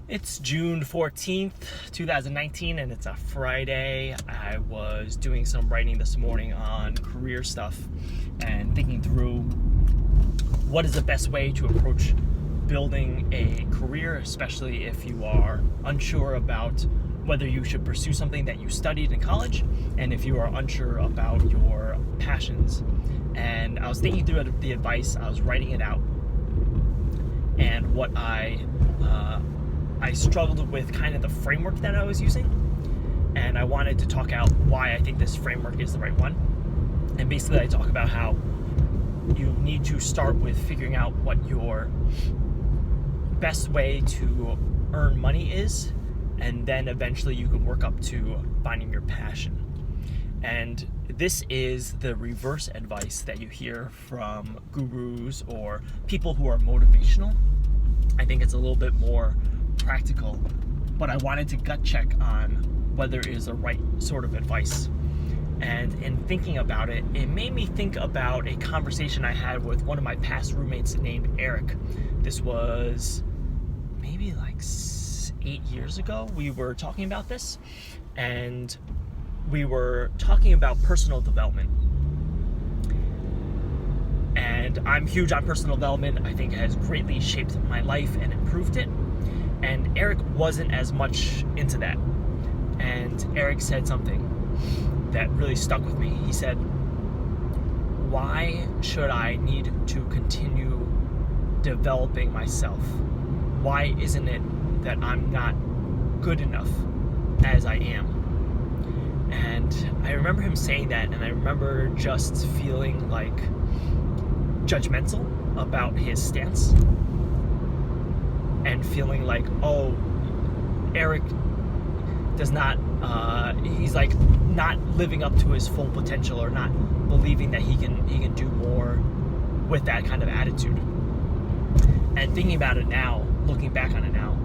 It's June 14th, 2019, and it's a Friday. I was doing some writing this morning on career stuff and thinking through what is the best way to approach building a career, especially if you are unsure about whether you should pursue something that you studied in college and if you are unsure about your passions. And I was thinking through the advice, I was writing it out, and what I struggled with kind of the framework that I was using, and I wanted to talk out why I think this framework is the right one. And basically I talk about how you need to start with figuring out what your best way to earn money is, and then eventually you can work up to finding your passion. And this is the reverse advice that you hear from gurus or people who are motivational. I think it's a little bit more practical, but I wanted to gut check on whether it is the right sort of advice. And in thinking about it, it made me think about a conversation I had with one of my past roommates named Eric. This was maybe like 8 years ago. We were talking about this, and we were talking about personal development. And I'm huge on personal development. I think it has greatly shaped my life and improved it. And Eric wasn't as much into that. And Eric said something that really stuck with me. He said, "Why should I need to continue developing myself? Why isn't it that I'm not good enough as I am?" And I remember him saying that, and I remember just feeling like judgmental about his stance, and feeling like, oh, Eric does not, he's like not living up to his full potential, or not believing that he can do more with that kind of attitude. And thinking about it now, looking back on it now,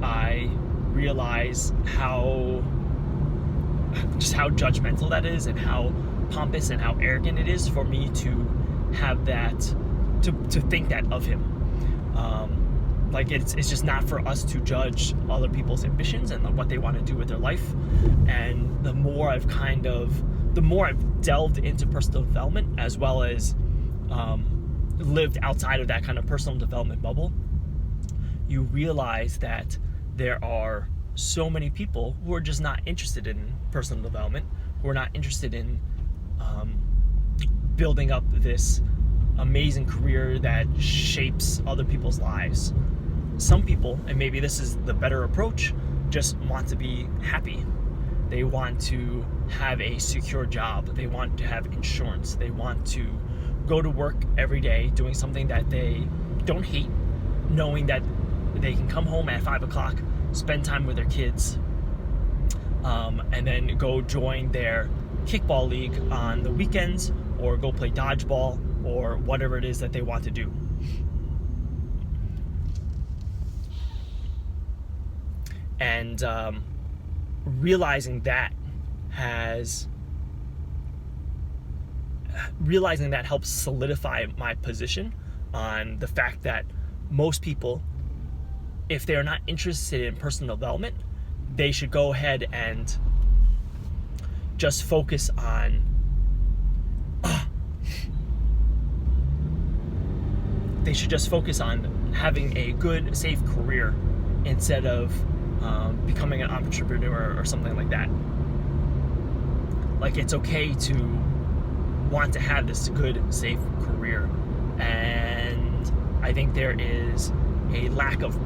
I realize how judgmental that is, and how pompous and how arrogant it is for me to have that, to think that of him. Like it's just not for us to judge other people's ambitions and what they want to do with their life. And the more I've delved into personal development, as well as lived outside of that kind of personal development bubble, you realize that there are so many people who are just not interested in personal development, who are not interested in building up this amazing career that shapes other people's lives. Some people, and maybe this is the better approach, just want to be happy. They want to have a secure job. They want to have insurance. They want to go to work every day doing something that they don't hate, knowing that they can come home at 5 o'clock, spend time with their kids, and then go join their kickball league on the weekends, or go play dodgeball, or whatever it is that they want to do. And realizing that helps solidify my position on the fact that most people, if they're not interested in personal development, they should go ahead and just focus on having a good, safe career instead of becoming an entrepreneur or something like that. Like, it's okay to want to have this good, safe career. And I think there is a lack of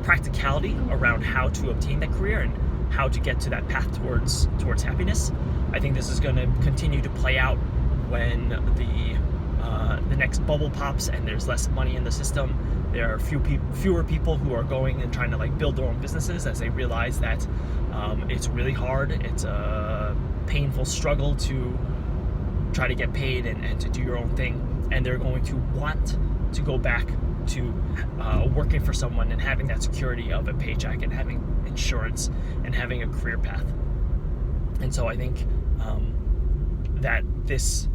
practicality around how to obtain that career and how to get to that path towards happiness. I think this is going to continue to play out when the next bubble pops and there's less money in the system. There are fewer people who are going and trying to build their own businesses, as they realize that it's really hard. It's a painful struggle to try to get paid and to do your own thing. And they're going to want to go back to working for someone and having that security of a paycheck and having insurance and having a career path. And so I think that this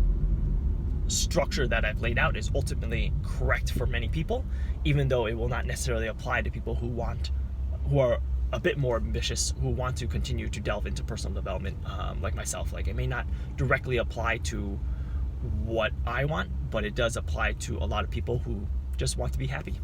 structure that I've laid out is ultimately correct for many people, even though it will not necessarily apply to people who want who are a bit more ambitious, who want to continue to delve into personal development, like myself. Like, it may not directly apply to what I want, but it does apply to a lot of people who just want to be happy.